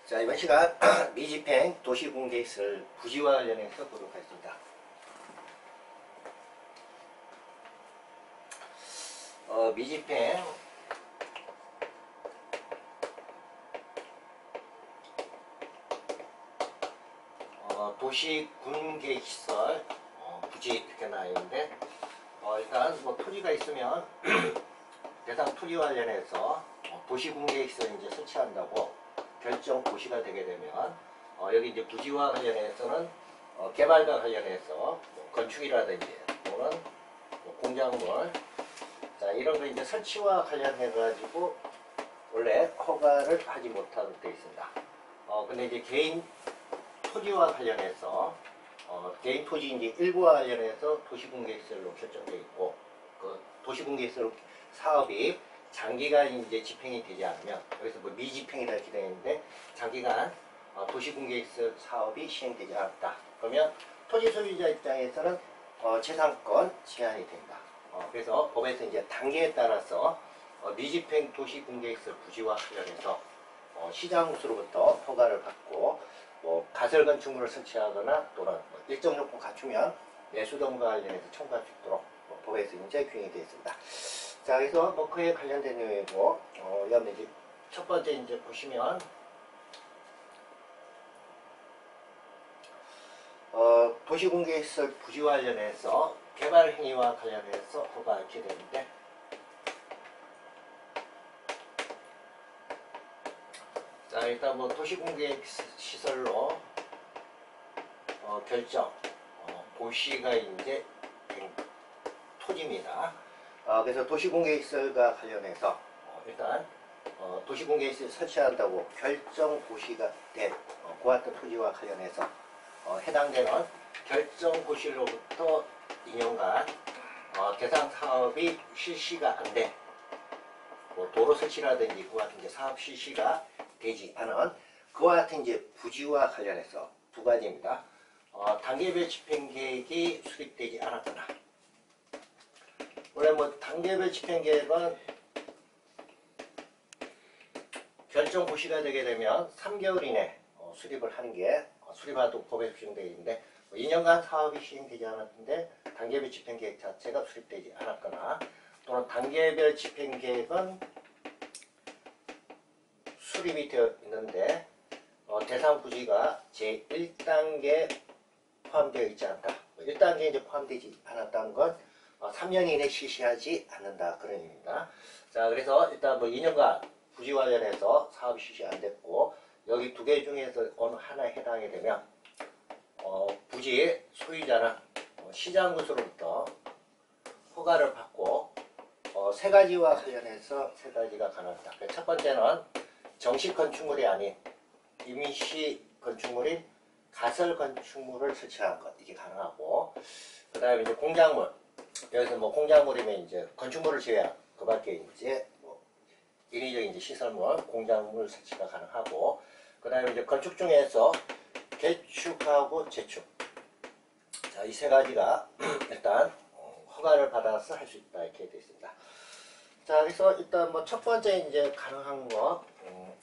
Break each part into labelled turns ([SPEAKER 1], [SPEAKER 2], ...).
[SPEAKER 1] 자, 이번 시간 미집행 도시공개시설 부지와 관련해서 보도록 하겠습니다. 미집행 도시군계시설 부지 이렇게 나와 있는데 일단 뭐 토지가 있으면 대상 토지와 관련해서 도시군계시설 이제 설치한다고 결정 고시가 되게 되면 여기 이제 부지와 관련해서는 개발과 관련해서 뭐 건축이라든지 또는 뭐 공작물 자 이런 거 이제 설치와 관련해 가지고 원래 허가를 하지 못하도록 되어 있습니다. 근데 이제 개인 토지와 관련해서 개인 토지 이제 일부와 관련해서 도시공개시설로 결정되어 있고 그 도시공개시설 사업이 장기간 이제 집행이 되지 않으면 여기서 뭐 미집행이라 이렇게 되어 있는데 장기간 도시공개시설 사업이 시행되지 않았다. 그러면 토지 소유자 입장에서는 재산권 제한이 된다. 그래서 법에서 이제 단계에 따라서 미집행 도시공개시설 부지와 관련해서 시장으로부터 허가를 받고 뭐 가설 건축물을 설치하거나 또는 뭐 일정 요건 갖추면 매수등과 관련해서 청구할 수 있도록 법에서 이제 규정이 되어 있습니다. 자, 그래서 뭐 그에 관련된 내용이고, 여러분 이제 첫 번째 이제 보시면, 도시공개시설 부지와 관련해서 개발 행위와 관련해서 허가 이렇게 되는데, 자, 일단 뭐 도시공개시설로 결정, 고시가 이제 된 토지입니다. 그래서 도시공개시설과 관련해서 일단 도시공개시설 설치한다고 결정 고시가 된 고았던 토지와 관련해서 해당되는 결정 고시로부터 2년간 대상 사업이 실시가 안 돼 뭐 도로 설치라든지 그와 같은 이제 사업 실시가 되지 않은 그와 같은 이제 부지와 관련해서 두 가지입니다. 단계별 집행계획이 수립되지 않았거나 원래 뭐 단계별 집행계획은 결정 고시가 되게 되면 3개월 이내 수립을 하는 게 수립하도록 법에 규정되어 있는데 2년간 사업이 시행되지 않았는데 단계별 집행계획 자체가 수립되지 않았거나 또는 단계별 집행계획은 수립이 되어 있는데 대상 부지가 제1단계에 포함되어 있지 않다. 1단계에 이제 포함되지 않았다는 건 3년 이내 실시하지 않는다 그런 의미입니다. 자, 그래서 일단 뭐 2년간 부지 관련해서 사업이 실시 안 됐고 여기 두 개 중에서 어느 하나에 해당이 되면 부지 소유자는 시장구로부터 허가를 받고 세 가지와 관련해서 세 가지가 가능하다. 첫 번째는 정식 건축물이 아닌 임시 건축물인 가설 건축물을 설치하는 것 이게 가능하고 그 다음에 이제 공작물 여기서 뭐 공작물이면 이제 건축물을 제외한 그 밖에 이제 뭐 인위적인 이제 시설물, 공작물 설치가 가능하고 그 다음에 이제 건축 중에서 개축하고 재축 자, 이 세 가지가 일단 허가를 받아서 할 수 있다 이렇게 되어 있습니다. 자, 그래서 일단 뭐 첫 번째 이제 가능한 거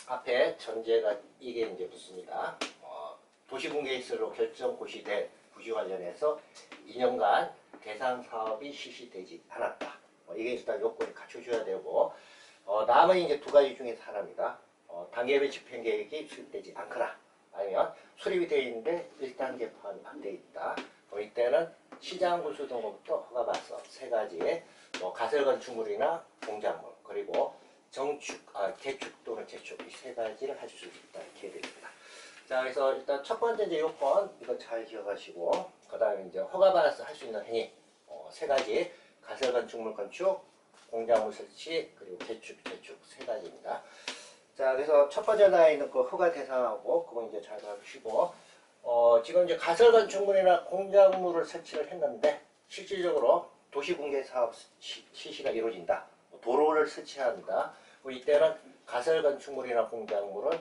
[SPEAKER 1] 앞에 전제가 이게 이제 붙습니다. 도시공개시설로 결정 고시된 부지 관련해서 2년간 대상 사업이 실시되지 않았다. 이게 일단 요건을 갖춰줘야 되고 남은 이제 두 가지 중에서 하나입니다. 단계별 집행계획이 수립되지 않거나 아니면 수립이 되어 있는데 1단계 포함이 안 되어 있다. 이때는 시장구수 등으로부터 허가받아서 세 가지의 가설 건축물이나 공작물 그리고 개축 또는 재축 이 세 가지를 하실 수 있다 이렇게 됩니다. 자, 그래서 일단 첫 번째 이제 요건 이거 잘 기억하시고 그 다음에 이제 허가받아서 할 수 있는 행위 세 가지 가설 건축물 건축, 공작물 설치 그리고 개축, 재축 세 가지입니다. 자, 그래서 첫 번째 나와 있는 그 허가 대상하고 그거 이제 잘 봐주시고 지금 이제 가설 건축물이나 공작물을 설치를 했는데 실질적으로 도시공개 사업 실시가 이루어진다. 도로를 설치한다. 이때는 가설 건축물이나 공작물은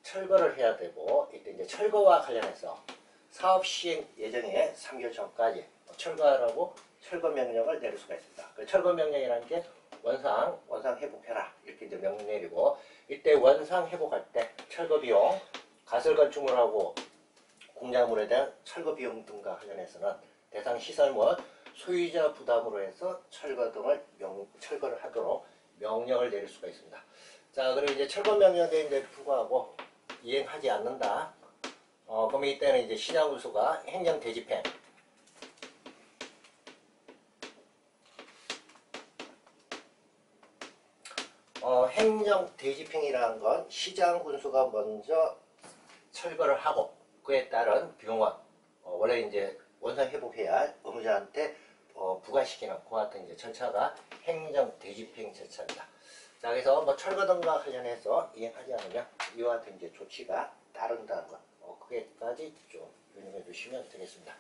[SPEAKER 1] 철거를 해야 되고 이때 이제 철거와 관련해서 사업 시행 예정에 3개월 전까지 철거하라고 철거 명령을 내릴 수가 있습니다. 그 철거 명령이라는 게 원상 회복해라 이렇게 이제 명령 내리고 이때 원상 회복할 때 철거 비용 가설 건축물 하고 공작물에 대한 철거 비용 등과 관련해서는 대상 시설물 소유자 부담으로 해서 철거 등을 철거를 하도록 명령을 내릴 수가 있습니다. 자, 그리고 이제 철거 명령에 불구하고 이행하지 않는다. 그럼 이때는 이제 시장군수가 행정 대집행, 행정 대집행이라는 건 시장군수가 먼저 철거를 하고 그에 따른 비용은 원래 이제 원상 회복해야 할 의무자한테 부과시키는 그와 같은 이제 절차가 행정 대집행 절차입니다. 자, 그래서 뭐 철거 등과 관련해서 이행하지 않으면 이와 같은 이제 조치가 따른다는 것, 그게까지 좀 유념해 두시면 되겠습니다.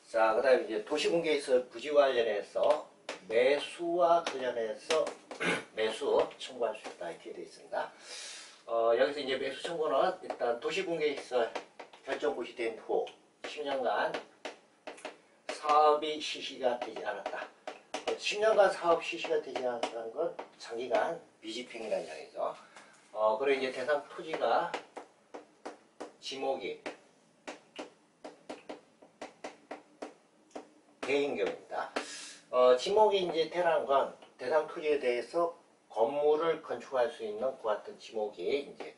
[SPEAKER 1] 자, 그 다음에 이제 도시분계시설 부지와 관련해서 매수와 관련해서 매수 청구할 수 있다 이렇게 되어 있습니다. 여기서 이제 매수 청구는 일단 도시분계시설 결정 고시된 후 10년간 사업이 실시가 되지 않았다. 10년간 사업 실시가 되지 않았다는 건 장기간 미집행이라는 이야기죠. 그리고 이제 대상 토지가 지목이 대인 경우입니다. 지목이 이제 되라는 건 대상 토지에 대해서 건물을 건축할 수 있는 그 같은 지목이 이제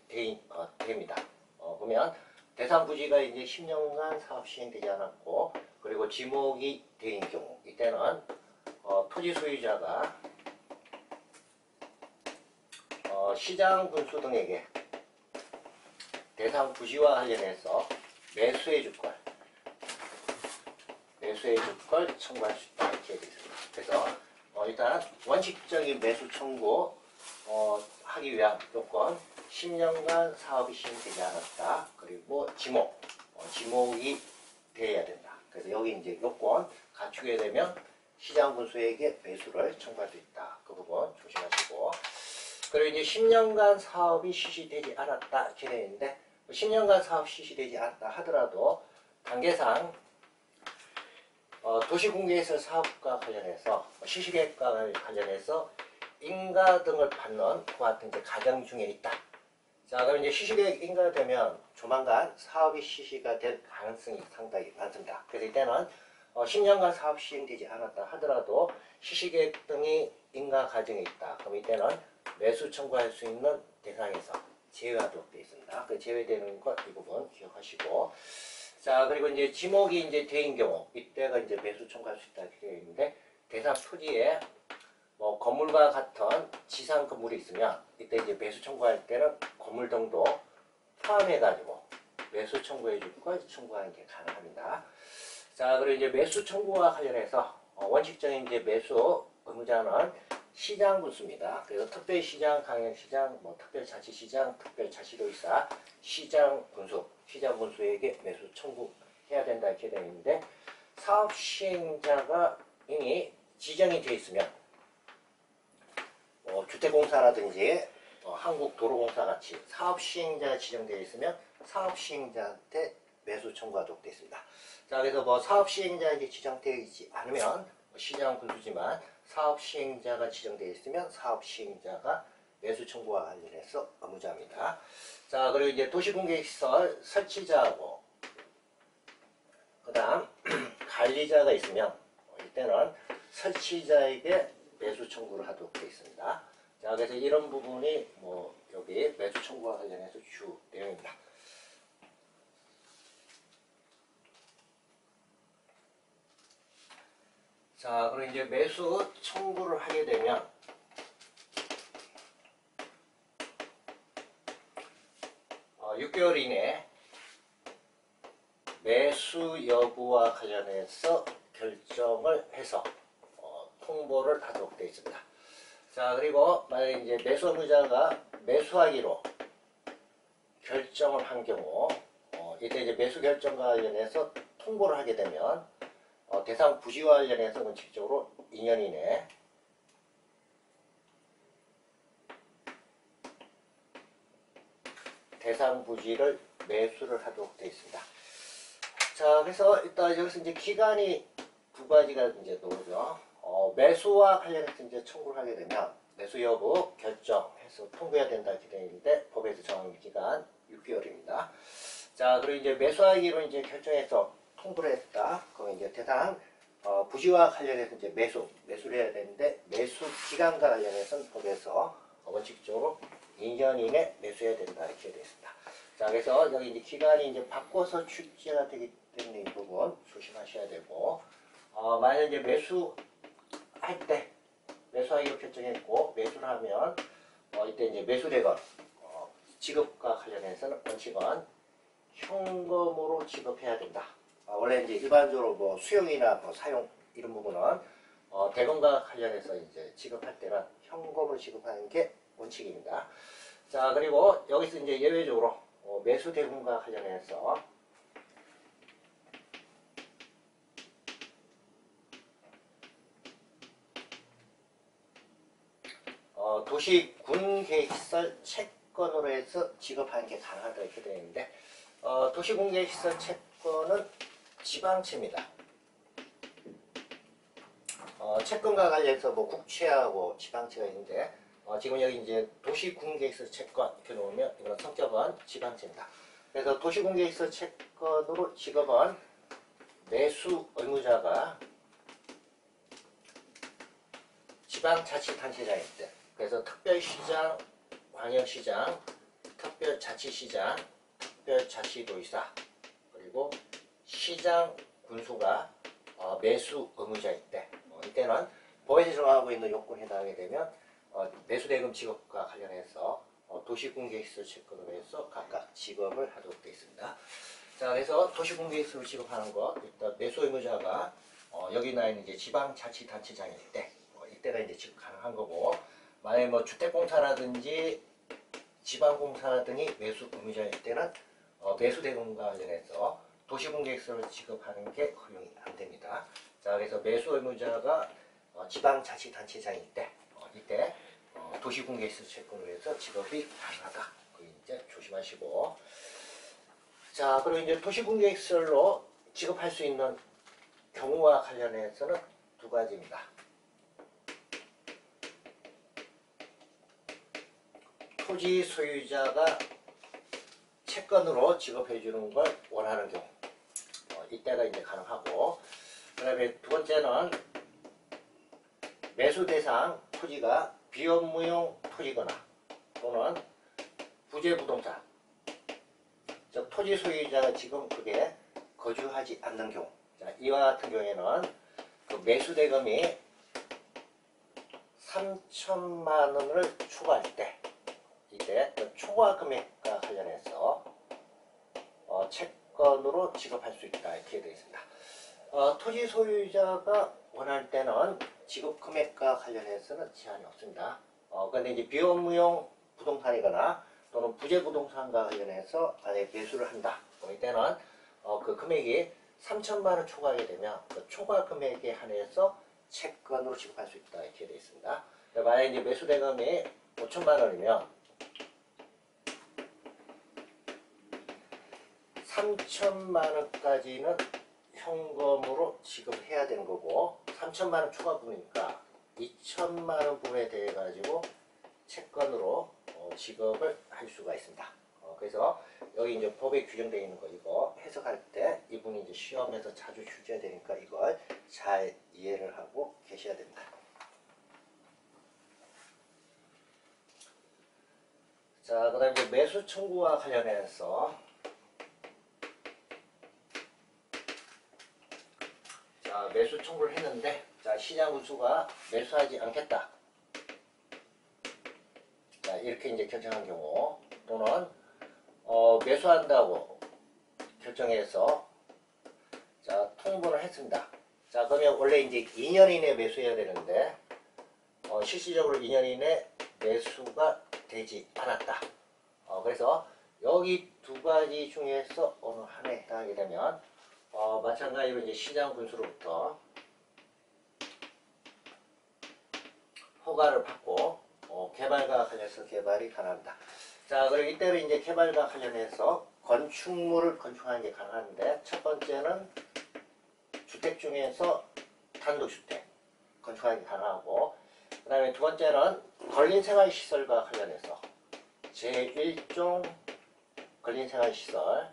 [SPEAKER 1] 됩니다. 그러면 대상 부지가 이제 10년간 사업 시행되지 않았고 그리고 지목이 대인 경우 이때는 토지 소유자가 시장 군수 등에게 대상 부지와 관련해서 매수해 줄 걸 청구할 수 있다 이렇게 되어 있습니다. 그래서 일단 원칙적인 매수 청구 하기 위한 요건 10년간 사업이 시행되지 않았다. 그리고 지목이 돼야 된다. 그래서 여기 이제 요건 갖추게 되면 시장 군수에게 매수를 청구할 수 있다. 그 부분 조심하시고 그리고 이제 10년간 사업이 실시되지 않았다 이렇게 되어 있는데 10년간 사업 실시되지 않았다 하더라도 단계상 도시공개시설 사업과 관련해서 실시계획과 관련해서 인가 등을 받는 그와 같은 이제 과정 중에 있다. 자, 그럼 이제 실시계획 인가되면 조만간 사업이 실시가 될 가능성이 상당히 많습니다. 그래서 이때는 10년간 사업 시행되지 않았다 하더라도 실시계획 등이 인가 과정에 있다. 그럼 이때는 매수 청구할 수 있는 대상에서 제외하도록 되어 있습니다. 그 제외되는 것 이 부분 기억하시고 자, 그리고 이제 지목이 이제 대인 경우 이때가 이제 매수 청구할 수 있다 이렇게 되어 있는데 대상 토지에 뭐 건물과 같은 지상 건물이 있으면 이때 이제 매수 청구할 때는 건물 등도 포함해 가지고 매수 청구해 줄 걸 청구하는 게 가능합니다. 자, 그리고 이제 매수 청구와 관련해서 원칙적인 이제 매수 의무자는 시장 군수입니다. 그래서 특별시장, 강역시장, 뭐 특별자치시장, 특별자치도의사, 시장 군수에게 매수 청구해야 된다 이렇게 되어 있는데 사업 시행자가 이미 지정이 되어 있으면 주택공사라든지 한국도로공사 같이 사업 시행자가 지정되어 있으면 사업 시행자한테 매수 청구하도록 되어 있습니다. 자, 그래서 뭐 사업 시행자에게 지정되어 있지 않으면 시장 군수지만 사업 시행자가 지정되어 있으면 사업 시행자가 매수 청구와 관련해서 의무자입니다. 자, 그리고 이제 도시공개시설 설치자하고 그 다음 관리자가 있으면 이때는 설치자에게 매수 청구를 하도록 되어 있습니다. 자, 그래서 이런 부분이 뭐 여기 매수 청구와 관련해서 주 내용입니다. 자, 그리고 이제 매수 청구를 하게 되면 6개월 이내 매수 여부와 관련해서 결정을 해서 통보를 하도록 되어 있습니다. 자, 그리고 만약에 이제 매수 의무자가 매수하기로 결정을 한 경우 이때 이제 매수 결정과 관련해서 통보를 하게 되면 대상 부지와 관련해서 원칙적으로 2년 이내 대상 부지를 매수를 하도록 되어 있습니다. 자, 그래서 일단 여기서 이제 기간이 두 가지가 이제 나오죠. 매수와 관련해서 이제 청구를 하게 되면 매수 여부 결정해서 통보해야 된다 이렇게 되어 있는데 법에서 정한 기간 6개월입니다. 자, 그리고 이제 매수하기로 이제 결정해서 통보를 했다. 그럼 이제 대상 부지와 관련해서 이제 매수를 해야 되는데 매수 기간과 관련해서는 법에서 원칙적으로 2년 이내 매수해야 된다 이렇게 되어 있습니다. 자, 그래서 여기 이제 기간이 이제 바꿔서 출제가 되기 때문에 이 부분 조심하셔야 되고, 만약 이제 매수할 때 매수하기로 결정했고 매수를 하면 이때 이제 매수대금 지급과 관련해서는 원칙은 현금으로 지급해야 된다. 원래 이제 일반적으로 뭐 수용이나 뭐 사용 이런 부분은 대금과 관련해서 이제 지급할 때는 현금을 지급하는 게 원칙입니다. 자, 그리고 여기서 이제 예외적으로 매수 대금과 관련해서 도시군 계획시설 채권으로 해서 지급하는 게 가능하다 이렇게 되어 있는데 도시군 계획시설 채권은 지방채입니다. 채권과 관련해서 뭐 국채하고 지방채가 있는데 지금 여기 이제 도시군 계획시설 채권 이렇게 놓으면 이건 성격은 지방채입니다. 그래서 도시군 계획시설 채권으로 지급은 매수 의무자가 지방자치단체장일 때, 그래서 특별시장, 광역시장, 특별자치시장, 특별자치도의사, 그리고 시장, 군수가 매수 의무자일 때, 이때는 법에서 정하고 있는 요건에 해당하게 되면 매수대금 지급과 관련해서 도시군계시설 채권으로 해서 각각 지급을 하도록 되어 있습니다. 자, 그래서 도시군계시설 지급하는 거 일단 매수 의무자가 여기 나 있는 이제 지방자치단체장일 때 이때가 이제 지급 가능한 거고, 만약에 뭐 주택공사라든지 지방공사 등이 매수 의무자일 때는 매수대금과 관련해서 도시군계시설을 지급하는 게 허용이 안 됩니다. 자, 그래서 매수 의무자가 지방자치단체장일 때 이때 도시군계시설 채권으로 해서 지급이 가능하다. 그 이제 조심하시고. 자, 그리고 이제 도시군계시설로 지급할 수 있는 경우와 관련해서는 두 가지입니다. 토지 소유자가 채권으로 지급해 주는 걸 원하는 경우, 이때가 이제 가능하고, 그 다음에 두 번째는 매수 대상 토지가 비업무용 토지거나 또는 부재부동산, 즉 토지 소유자가 지금 그게 거주하지 않는 경우. 자, 이와 같은 경우에는 그 매수 대금이 3천만 원을 초과할 때, 이때 그 초과 금액과 관련해서 채권으로 지급할 수 있다 이렇게 되어 있습니다. 토지 소유자가 원할 때는 지급 금액과 관련해서는 제한이 없습니다. 그런데 이제 비업무용 부동산이거나 또는 부재부동산과 관련해서 만약에 매수를 한다. 이때는 그 금액이 3천만 원 초과하게 되면 그 초과 금액에 한해서 채권으로 지급할 수 있다 이렇게 되어 있습니다. 만약에 이제 매수 대금이 5천만 원이면 3천만 원까지는 현금으로 지급해야 되는 거고, 3천만 원 초과 부분이니까 2천만 원 부분에 대해 가지고 채권으로 지급을 할 수가 있습니다. 그래서 여기 이제 법에 규정되어 있는 거 이거 해석할 때 이분이 이제 시험에서 자주 출제되니까 이걸 잘 이해를 하고 계셔야 됩니다. 자, 그 다음에 이제 매수 청구와 관련해서 매수 청구를 했는데, 자, 시장 군수가 매수하지 않겠다. 자, 이렇게 이제 결정한 경우, 또는 매수한다고 결정해서 자, 통보를 했습니다. 자, 그러면 원래 이제 2년 이내 매수해야 되는데 실질적으로 2년 이내 매수가 되지 않았다. 그래서 여기 두 가지 중에서 어느 하나에 해당하게 되면 마찬가지로 이제 시장 군수로부터 허가를 받고 개발과 관련해서 개발이 가능합니다. 자, 그리고 이때는 이제 개발과 관련해서 건축물을 건축하는 게 가능한데, 첫 번째는 주택 중에서 단독주택 건축하는 게 가능하고, 그 다음에 두 번째는 건린생활시설과 관련해서 제1종 건린생활시설,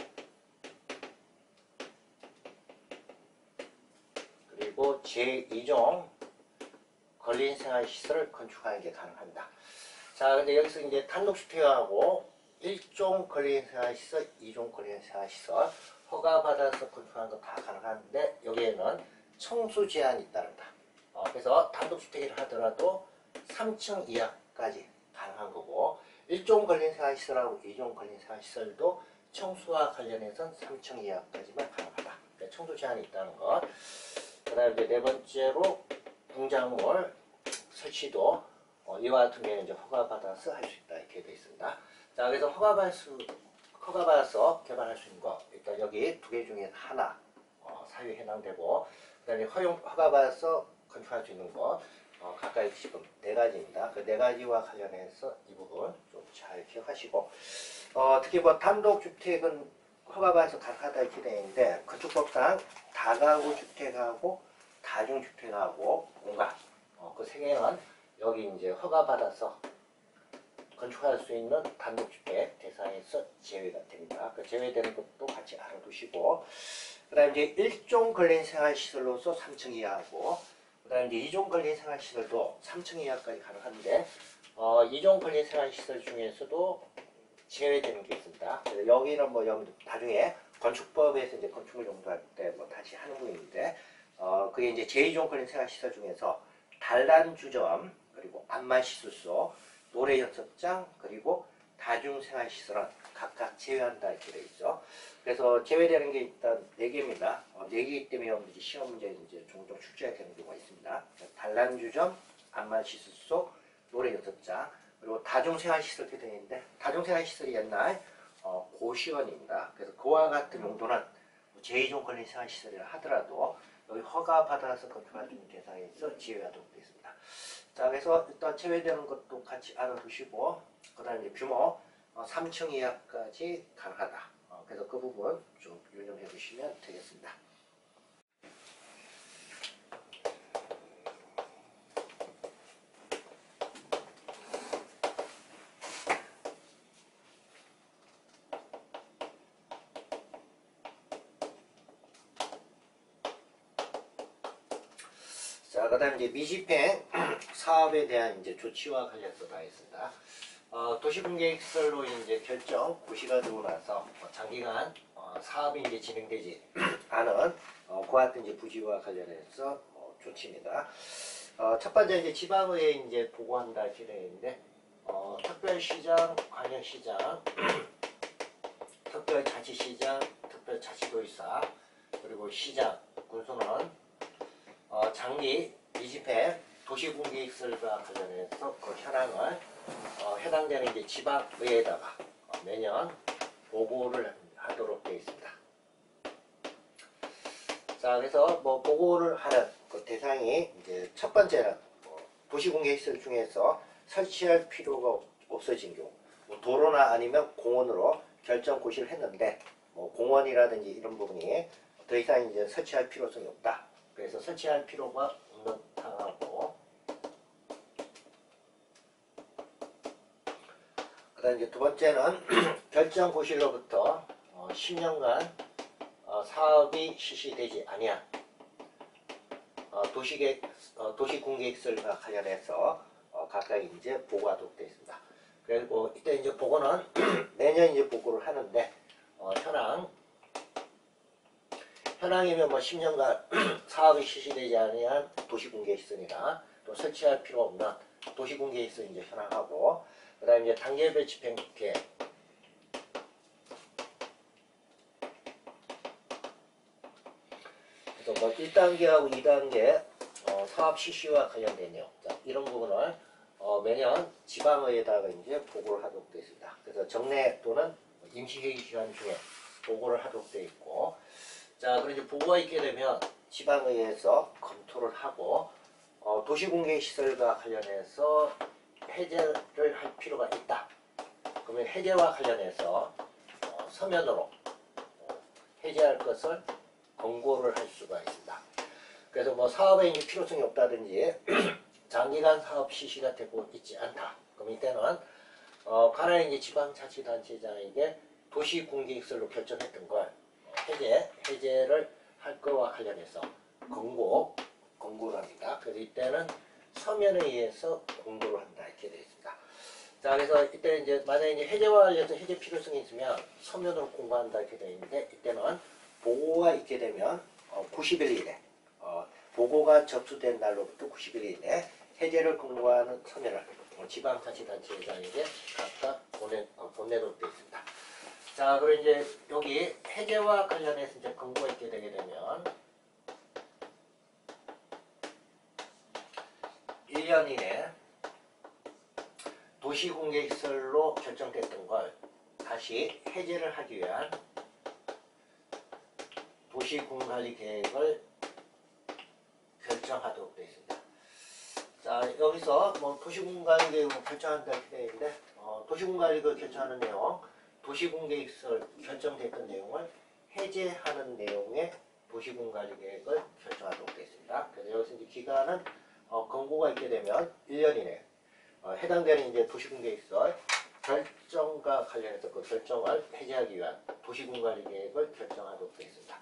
[SPEAKER 1] 그리고 제2종 건린생활시설을 건축하는 게 가능합니다. 자, 근데 여기서 이제 단독주택하고 1종 건린생활시설, 2종 건린생활시설 허가받아서 건축하는 거 다 가능한데, 여기에는 청수 제한이 잇따른다. 그래서 단독주택이라 하더라도 3층 이하까지 가능한 거고, 1종 건린생활시설하고 2종 건린생활시설도 청수와 관련해서는 3층 이하까지만 가능하다. 그러니까 청수 제한이 있다는 것. 그 다음에 이제 네 번째로 공작물 설치도 이와 같은 경우에 이제 허가받아서 할 수 있다, 이렇게 되어 있습니다. 자, 그래서 허가받아서 개발할 수 있는 거, 일단 여기 두 개 중에 하나 사유에 해당되고, 그 다음에 허가받아서 건축할 수 있는 것 가까이 지금 네 가지입니다. 그 네 가지와 관련해서 이 부분 좀 잘 기억하시고, 특히 뭐 단독주택은 허가받아서 가능하다 이렇게 되어 있는데, 건축법상 다가구 주택하고 다중주택하고 공간 그 세 개는 여기 이제 허가받아서 건축할 수 있는 단독주택 대상에서 제외가 됩니다. 그 제외되는 것도 같이 알아두시고, 그 다음에 이제 1종 건린생활시설로서 3층 이하고, 그 다음에 이제 2종 건린생활시설도 3층 이하까지 가능한데, 2종 건린생활시설 중에서도 제외되는 게 있습니다. 그래서 여기는 뭐 나중에 건축법에서 이제 건축물 용도할 때 뭐 다시 하는 부분인데, 그게 이제 제2종 건린생활시설 중에서 단란주점, 그리고 안마시술소, 노래연습장, 그리고 다중생활시설은 각각 제외한다 이렇게 되어 있죠. 그래서 제외되는 게 일단 4개입니다. 4개이기 때문에 시험 문제에 이제 종종 출제가 되는 경우가 있습니다. 단란주점, 안마시술소, 노래연습장, 그리고 다중생활시설 이렇게 되어 있는데, 다중생활시설이 옛날 고시원입니다. 그래서 그와 같은 용도는 제2종 건린생활시설이라 하더라도 여기 허가받아서 건축할 수 있는 대상에서 제외하도록 되어 있습니다. 자, 그래서 일단 제외되는 것도 같이 알아두시고, 그 다음에 이제 규모 3층 이하까지 가능하다. 그래서 그 부분 좀 유념해 주시면 되겠습니다. 자, 그 다음에 이제 미집행 사업에 대한 이제 조치와 관련해서 다 있습니다. 도시공개시설로 이제 결정 고시가 되고 나서 장기간 사업이 이제 진행되지 않은 그와 같은 이제 부지와 관련해서 조치입니다. 첫 번째 이제 지방의회에 이제 보고한다 이렇게 되어 있는데, 특별시장, 광역시장, 특별자치시장, 특별자치도지사, 그리고 시장, 군수는 장기 미집행 도시공개시설과 관련해서 그 현황을 해당되는 이제 지방의회에다가 매년 보고를 하도록 되어 있습니다. 자, 그래서 뭐 보고를 하는 그 대상이 이제 첫 번째는 도시공개시설 중에서 설치할 필요가 없어진 경우, 뭐 도로나 아니면 공원으로 결정 고시를 했는데 공원이라든지 이런 부분이 더 이상 이제 설치할 필요성이 없다. 그래서 설치할 필요가 없는 상황하고, 그 다음 이제 두 번째는 결정 고시로부터 10년간 사업이 실시되지 아니한 도시공개시설과 관련해서 각각 이제 보고하도록 되어 있습니다. 그리고 이때 이제 보고는 매년 이제 보고를 하는데, 현황이면 뭐 10년간 사업이 실시되지 아니한 도시공개시설이나 또 설치할 필요 없는 도시공개시설 이제 현황하고, 그 다음에 이제 단계별 집행계획, 그래서 뭐 1단계하고 2단계 사업 실시와 관련된 내용, 자, 이런 부분을 매년 지방의회에다가 이제 보고를 하도록 되어 있습니다. 그래서 정례 또는 임시회의 기간 중에 보고를 하도록 되어 있고, 자, 그리고 이제 보고가 있게 되면 지방의회에서 검토를 하고 도시공개시설과 관련해서 해제를 할 필요가 있다. 그러면 해제와 관련해서 서면으로 해제할 것을 권고를 할 수가 있습니다. 그래서 뭐 사업에 이제 필요성이 없다든지 장기간 사업 실시가 되고 있지 않다. 그럼 이때는 관할 이제 지방자치단체장에게 도시군계획설로 결정했던 걸 해제를 할 거와 관련해서 권고를 합니다. 그래서 이때는 서면에 의해서 권고를 한다 이렇게 되어 있습니다. 자, 그래서 이때 이제 만약에 이제 해제와 관련해서 해제 필요성이 있으면 서면으로 공고한다 이렇게 되어 있는데 이때는 보고가 있게 되면 90일 이내 보고가 접수된 날로부터 90일 이내 해제를 권고하는 서면을 지방자치단체장에게 각각 보내도록 되어 있습니다. 자, 그리고 이제 여기 해제와 관련해서 이제 권고가 있게 되게 되면 1년 이내 도시공개시설로 결정됐던 걸 다시 해제를 하기 위한 도시군관리 계획을 결정하도록 되어 있습니다. 자, 여기서 뭐 도시군관리계획을 결정한다 이렇게 되어 있는데 도시군관리계획을 결정하는 내용, 도시군계획설 결정됐던 내용을 해제하는 내용의 도시군관리계획을 결정하도록 되어 있습니다. 그래서 여기서 이제 기간은 권고가 있게 되면 1년 이내 해당되는 이제 도시군계획설 결정과 관련해서 그 결정을 해제하기 위한 도시군관리계획을 결정하도록 되어 있습니다.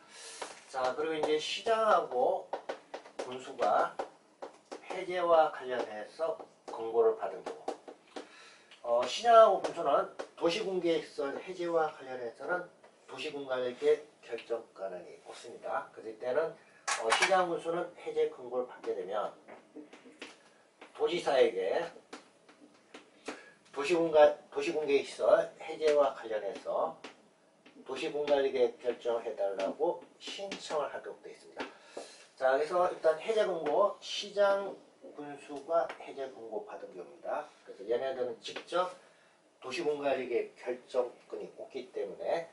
[SPEAKER 1] 자, 그리고 이제 시장하고 군수가 해제와 관련해서 권고를 받은 경우 시장하고 군수는 도시군계획설 해제와 관련해서는 도시군관리계획 결정권이 없습니다. 그래서 이때는 시장 군수는 해제 권고를 받게 되면 도지사에게 도시군계획시설 해제와 관련해서 도시군관리계획 결정해달라고 신청을 하도록 되어 있습니다. 자, 그래서 일단 해제 권고, 시장 군수가 해제 권고 받은 경우입니다. 그래서 얘네들은 직접 도시군관리계획 결정권이 없기 때문에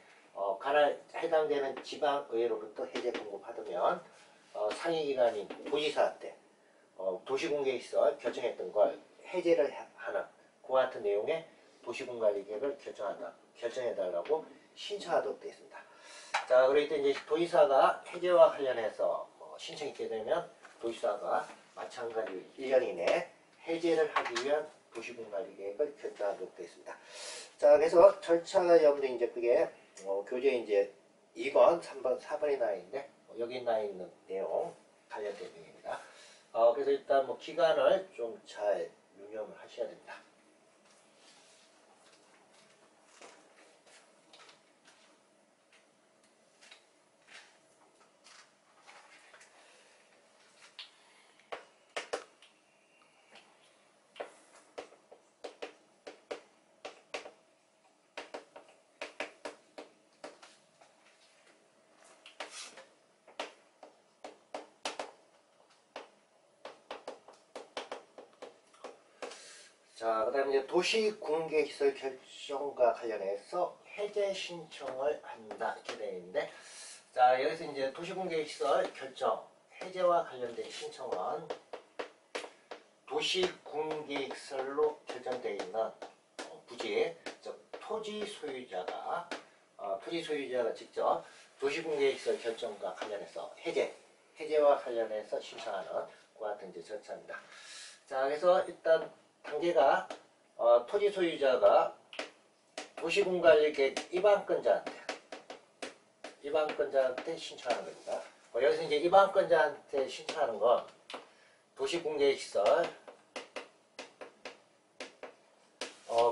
[SPEAKER 1] 관할 해당되는 지방의회로부터 해제 권고 받으면 상위기관인 도지사한테 도시군계획시설 결정했던 걸 해제를 하는 그와 같은 내용의 도시군관리계획을 결정해달라고 신청하도록 되어 있습니다. 자, 그럴 때 이제 도지사가 해제와 관련해서 신청이 있게 되면 도지사가 마찬가지로 1년 이내 해제를 하기 위한 도시군관리계획을 결정하도록 되어 있습니다. 자, 그래서 절차가 여러분들 이제 그게 교재 이제 2번, 3번, 4번이 나와 있는데 여기 나와 있는 내용 관련된 내용입니다. 그래서 일단 뭐 기간을 좀 잘 유념을 하셔야 됩니다. 자, 그 다음에 이제 도시군계시설 결정과 관련해서 해제 신청을 한다 이렇게 되어 있는데, 자, 여기서 이제 도시군계시설 결정 해제와 관련된 신청은 도시군계획설로 결정되어 있는 부지, 즉 토지 소유자가 직접 도시군계획설 결정과 관련해서 해제와 관련해서 신청하는 그와 같은 이제 절차입니다. 자, 그래서 일단 단계가 토지 소유자가 도시군관리계획 입안권자한테 신청하는 겁니다. 여기서 이제 입안권자한테 신청하는 건 도시군계획시설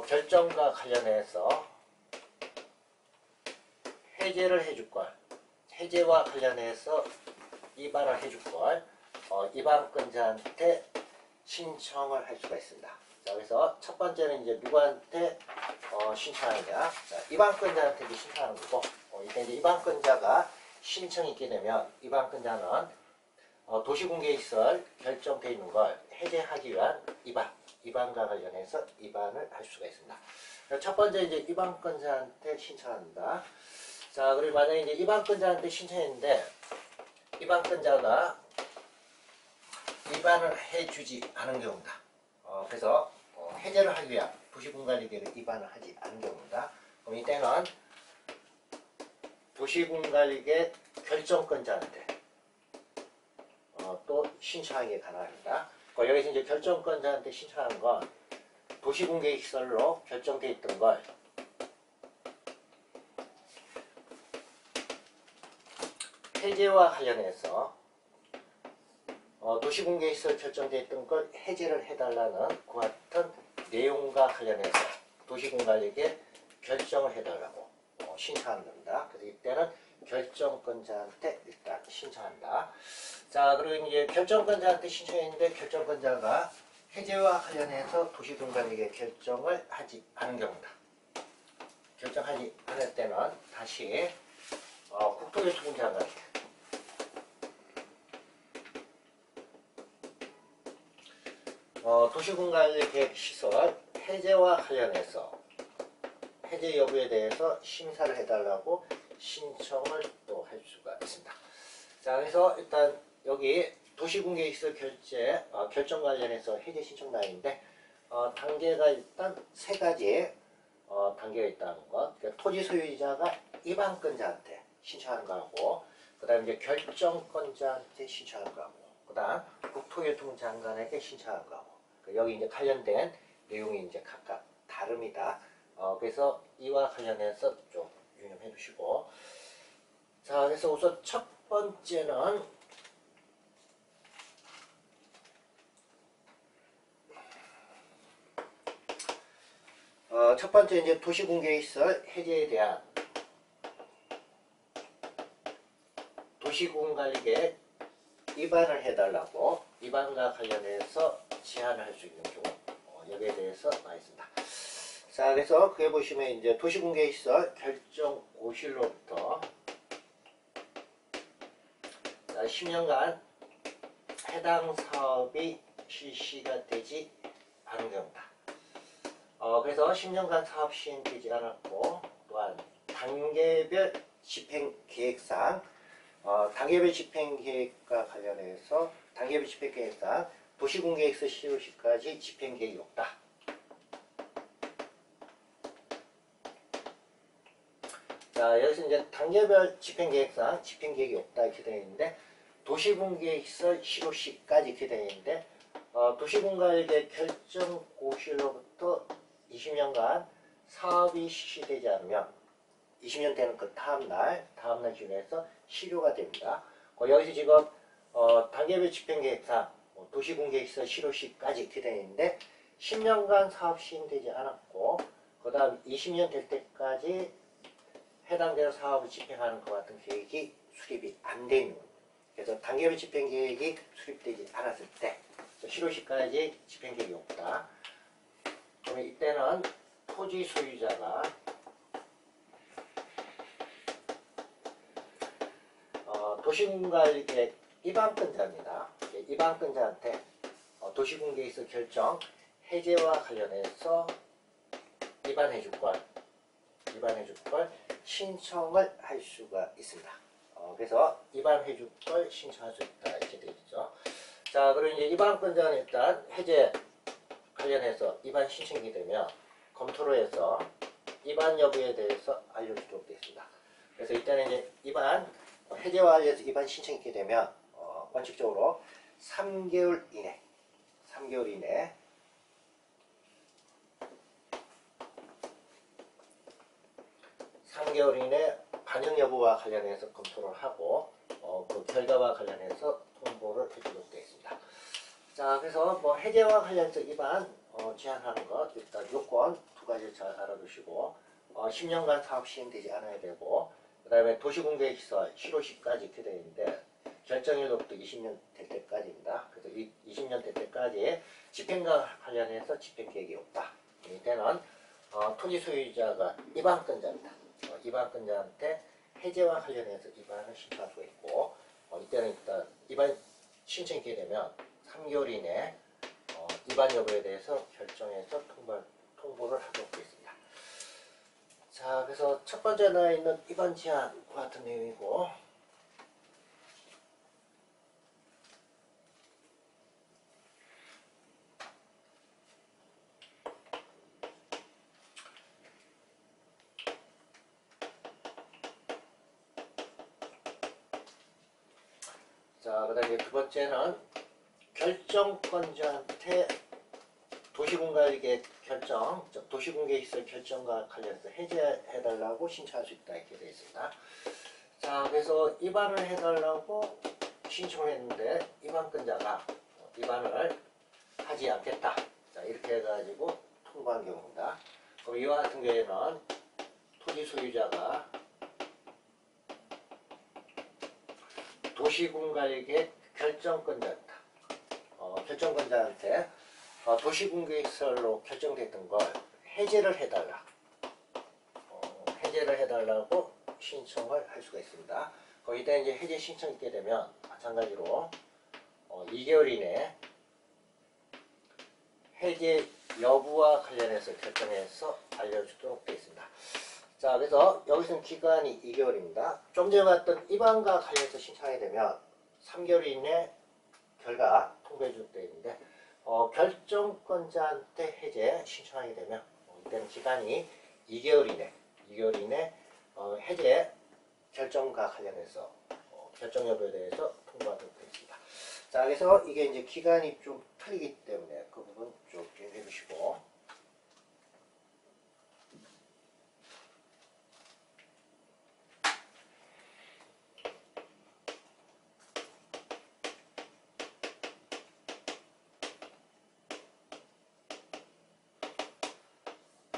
[SPEAKER 1] 결정과 관련해서 해제를 해줄 걸, 해제와 관련해서 입안을 해줄 걸 입안권자한테 신청을 할 수가 있습니다. 자, 그래서 첫 번째는 이제 누구한테 신청하느냐. 자, 입안권자한테 신청하는 거고, 이때 이제 입안권자가 신청이 있게 되면 입안권자는 도시군계시설 결정되어 있는 걸 해제하기 위한 입안과 관련해서 입안을 할 수가 있습니다. 첫 번째 이제 입안권자한테 신청한다. 자, 그리고 만약에 이제 입안권자한테 신청했는데 입안권자가 입안을 해주지 않은 경우입니다. 그래서 해제를 하기 위한 도시군관리계획을 위반을 하지 않은 경우입니다. 그럼 이때는 도시군관리계획 결정권자한테 또 신청하기가 가능합니다. 여기서 이제 결정권자한테 신청하는 건 도시군계획시설로 결정되어 있던 걸 해제와 관련해서 도시군계획시설 결정되어 있던 걸 해제를 해달라는 그와 같은 내용과 관련해서 도시군관리계획 결정을 해달라고 신청하는 겁니다. 그래서 이때는 결정권자한테 일단 신청한다. 자, 그리고 이제 결정권자한테 신청했는데 결정권자가 해제와 관련해서 도시군관리계획 결정을 하지 않은 경우다. 결정하지 않을 때는 다시 국토교통장관에게 도시군관리계획 시설 해제와 관련해서 해제 여부에 대해서 심사를 해달라고 신청을 또 할 수가 있습니다. 자, 그래서 일단 여기 도시군계획시설 결정 관련해서 해제 신청 라인인데 단계가 일단 세 가지 단계가 있다는 것. 그러니까 토지 소유자가 입안권자한테 신청하는 거하고, 그 다음에 이제 결정권자한테 신청하는 거하고, 그 다음 국토교통장관에게 신청하는 거하고, 여기 이제 관련된 내용이 이제 각각 다릅니다. 그래서 이와 관련해서 좀 유념해 두시고. 자, 그래서 우선 첫 번째는 첫 번째 이제 도시군계획시설 해제에 대한 도시군관리계획 위반을 해달라고 위반과 관련해서 제한을 할 수 있는 경우 여기에 대해서 나와 있습니다. 자, 그래서 그에 보시면 이제 도시군계획시설 결정고시로부터 10년간 해당 사업이 실시가 되지 않은 경우다. 그래서 10년간 사업 시행되지 않았고, 또한 단계별 집행계획상 단계별 집행계획과 관련해서 단계별 집행계획상 도시군계획서 시효 시까지 집행계획이 없다. 자, 여기서 이제 단계별 집행계획상 집행계획이 없다 이렇게 되어 있는데, 도시군계획시설 실효 시까지 이렇게 되어 있는데, 도시군관리계획 결정고시로부터 20년간 사업이 실시되지 않으면 20년 되는 그 다음날 기준에서 실효가 됩니다. 여기서 지금 단계별 집행계획상 도시군계획시설 실효 시까지 이렇게 되어 있는데 10년간 사업 시행되지 않았고, 그 다음 20년 될 때까지 해당되는 사업을 집행하는 것 같은 계획이 수립이 안 돼 있는 겁니다. 그래서 단계별 집행계획이 수립되지 않았을 때 실효 시까지 집행계획이 없다. 그러면 이때는 토지 소유자가 도시군관리계획 위반권자입니다. 위반권자한테 도시군계획서 결정 해제와 관련해서 위반해줄 걸 신청을 할 수가 있습니다. 그래서 위반해줄 걸 신청할 수 있다 이렇게 되어 있죠. 자, 그리고 이제 위반권자는 일단 해제 관련해서 위반 신청이 되면 검토를 해서 위반 여부에 대해서 알려주도록 되어 있습니다. 그래서 이때는 이제 위반 해제와 관련해서 위반 신청이 있게 되면 원칙적으로 3개월 이내 반영 여부와 관련해서 검토를 하고 그 결과와 관련해서 통보를 해주도록 되어 있습니다. 자, 그래서 뭐 해제와 관련해서 위반 제한하는 것 일단 요건 두 가지 잘 알아두시고 10년간 사업 시행되지 않아야 되고, 그 다음에 도시군계획시설 실효 시까지 이렇게 되어 있는데 결정일로부터 20년 될 때까지입니다. 그래서 20년 될 때까지 집행과 관련해서 집행계획이 없다. 이때는 토지 소유자가 위반권자입니다. 위반권자한테 해제와 관련해서 위반을 신청할 수가 있고, 이때는 일단 위반 신청이 되면 3개월 이내 위반 여부에 대해서 결정해서 통보를 하도록 되어 있습니다. 자, 그래서 첫 번째 나와 있는 위반 제한과 같은 내용이고, 자, 그 다음에 두 번째는 결정권자한테 도시공간계 결정, 즉 도시공개시설 결정과 관련해서 해제해달라고 신청할 수 있다 이렇게 되어 있습니다. 자, 그래서 입안을 해달라고 신청을 했는데 입안권자가 입안을 하지 않겠다. 자, 이렇게 해가지고 통보한 경우입니다. 그럼 이와 같은 경우에는 토지 소유자가 도시공간계 결정권자입니다. 결정권자한테 도시공개시설로 결정됐던 걸 해제를 해달라. 해제를 해달라고 신청을 할 수가 있습니다. 거기다 이제 해제 신청이 있게 되면 마찬가지로 2개월 이내 해제 여부와 관련해서 결정해서 알려주도록 되어 있습니다. 자, 그래서 여기서는 기간이 2개월입니다. 좀 전에 봤던 입안과 관련해서 신청하게 되면 3개월 이내 결과 통보해 주도록 되어 있는데 결정권자한테 해제 신청하게 되면 이때는 기간이 2개월 이내 해제 결정과 관련해서 결정 여부에 대해서 통보하도록 되어 있습니다. 자, 그래서 이게 이제 기간이 좀 틀리기 때문에 그 부분 좀 기억해 주시고,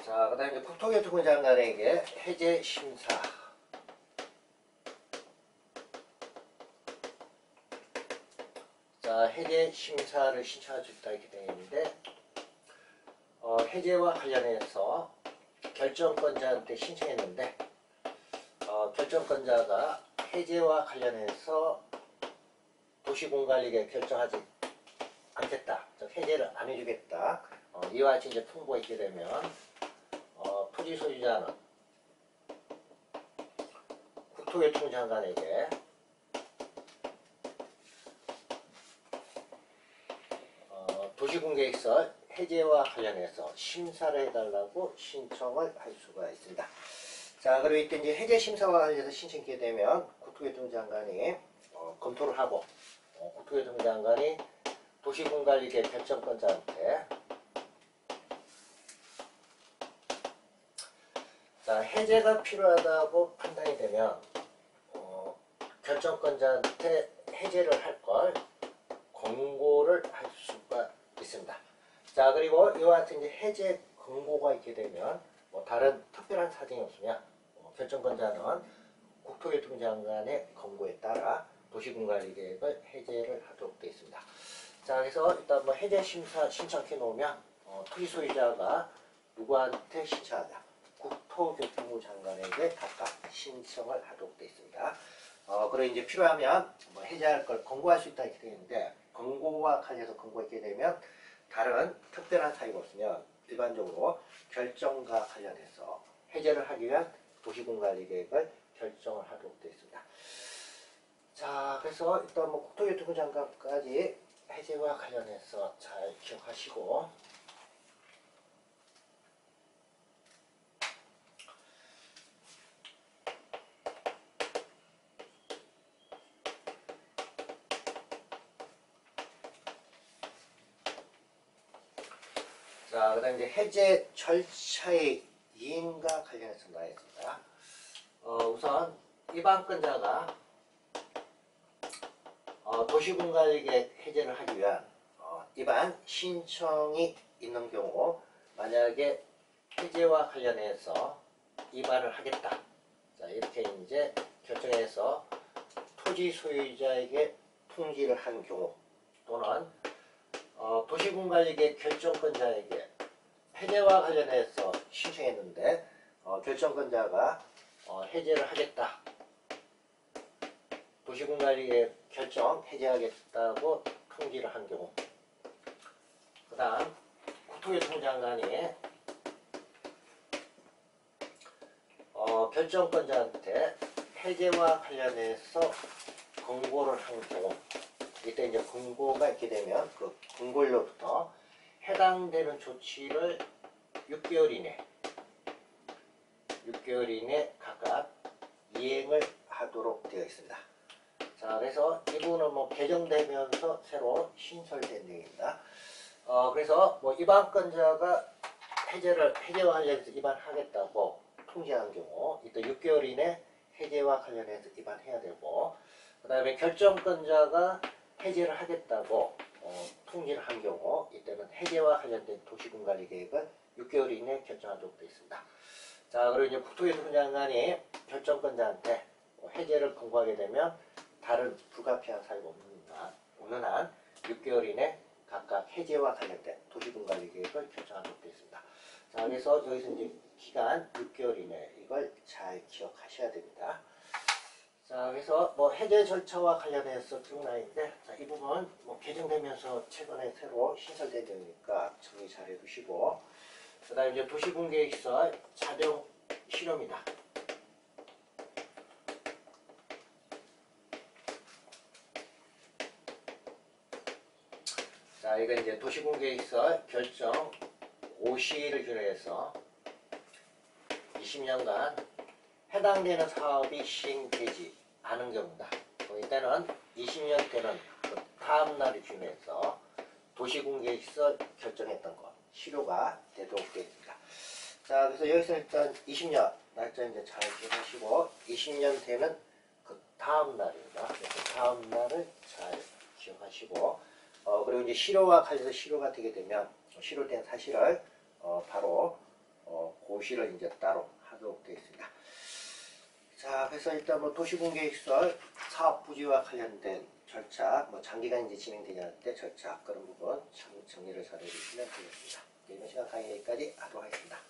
[SPEAKER 1] 자, 그 다음에 국토교통부 장관에게 해제 심사. 자, 해제 심사를 신청할 수 있다 이렇게 되어 있는데, 해제와 관련해서 결정권자한테 신청했는데, 결정권자가 해제와 관련해서 도시공관리계 결정하지 않겠다, 즉 해제를 안 해주겠다. 이와 같이 이제 통보가 있게 되면 토지 소유자는 국토교통부 장관에게 도시공개시설 해제와 관련해서 심사를 해달라고 신청을 할 수가 있습니다. 자, 그리고 이때 이제 해제 심사와 관련해서 신청하게 되면 국토교통부 장관이 검토를 하고 국토교통부 장관이 도시공관리계 결정권자한테 자, 해제가 필요하다고 판단이 되면 결정권자한테 해제를 할 걸 권고를 할 수가 있습니다. 자, 그리고 이와 같은 이제 해제 권고가 있게 되면 다른 특별한 사정이 없으면 결정권자는 국토교통부 장관의 권고에 따라 도시공관리계획을 해제를 하도록 되어 있습니다. 자, 그래서 일단 해제 심사 신청해 놓으면 토지 소유자가 누구한테 신청하냐? 국토교통부 장관에게 각각 신청을 하도록 되어 있습니다. 그리고 이제 필요하면 해제할 걸 권고할 수 있다 이렇게 되어 있는데, 권고와 관련해서 권고했게 되면 다른 특별한 사유가 없으면 일반적으로 결정과 관련해서 해제를 하기 위한 도시공관리계획을 결정을 하도록 되어 있습니다. 자, 그래서 일단 국토교통부 장관까지 해제와 관련해서 잘 기억하시고, 자, 그 다음에 이제 해제 절차의 이행과 관련해서 나와 있습니다. 우선 입안권자가 도시공관리계획 해제를 하기 위한 입안 신청이 있는 경우, 만약에 해제와 관련해서 입안을 하겠다, 자, 이렇게 이제 결정해서 토지 소유자에게 통지를 한 경우, 또는 도시공관리계획 결정권자에게 해제와 관련해서 신청했는데 결정권자가 해제를 하겠다, 도시공관리계획 결정 해제하겠다고 통지를 한 경우, 그 다음 국토교통부 장관이 결정권자한테 해제와 관련해서 권고를 한 경우, 이때 이제 권고가 있게 되면 그 권고일로부터 해당되는 조치를 6개월 이내 각각 이행을 하도록 되어 있습니다. 자, 그래서 이 부분은 뭐 개정되면서 새로 신설된 내용입니다. 그래서 뭐 입안권자가 해제와 관련해서 입안하겠다고 통지한 경우 이때 6개월 이내 해제와 관련해서 입안해야 되고, 그 다음에 결정권자가 해제를 하겠다고 통지를 한 경우 이때는 해제와 관련된 도시군관리 계획은 6개월 이내 결정하도록 되어 있습니다. 자, 그리고 이제 국토교통부 장관이 결정권자한테 해제를 권고하게 되면 다른 불가피한 사유가 없는 한 6개월 이내 각각 해제와 관련된 도시군관리 계획을 결정하도록 되어 있습니다. 자, 그래서 여기서 이제 기간 6개월 이내 이걸 잘 기억하셔야 됩니다. 자, 그래서 뭐 해제 절차와 관련해서 쭉 나있는데, 자, 이 부분 뭐 개정되면서 최근에 새로 신설된 내용이니까 정리 잘 해두시고, 그 다음에 이제 도시군계획서 자정 실험이다. 자, 이건 이제 도시군계획서 결정 5시를 기로해서 20년간 해당되는 사업이 시행되지 않은 경우다. 이때는 20년 때는 그 다음 날을 기준해서 도시군계획서 결정했던 것 실효가 되도록 되어 있습니다. 자, 그래서 여기서 일단 20년 날짜 이제 잘 기억하시고, 20년 되는 그 다음 날입니다. 그래서 다음 날을 잘 기억하시고, 그리고 이제 실효와 관련해서 실효가 되게 되면 실효된 사실을 바로 고시를 이제 따로 하도록 되어 있습니다. 자, 그래서 일단 뭐 도시군계획서 사업 부지와 관련된 절차, 뭐 장기간 이제 진행되지 않을 때 절차 그런 부분 정리를 잘 해주시면 되겠습니다. 이번 시간 강의 여기까지 하도록 하겠습니다.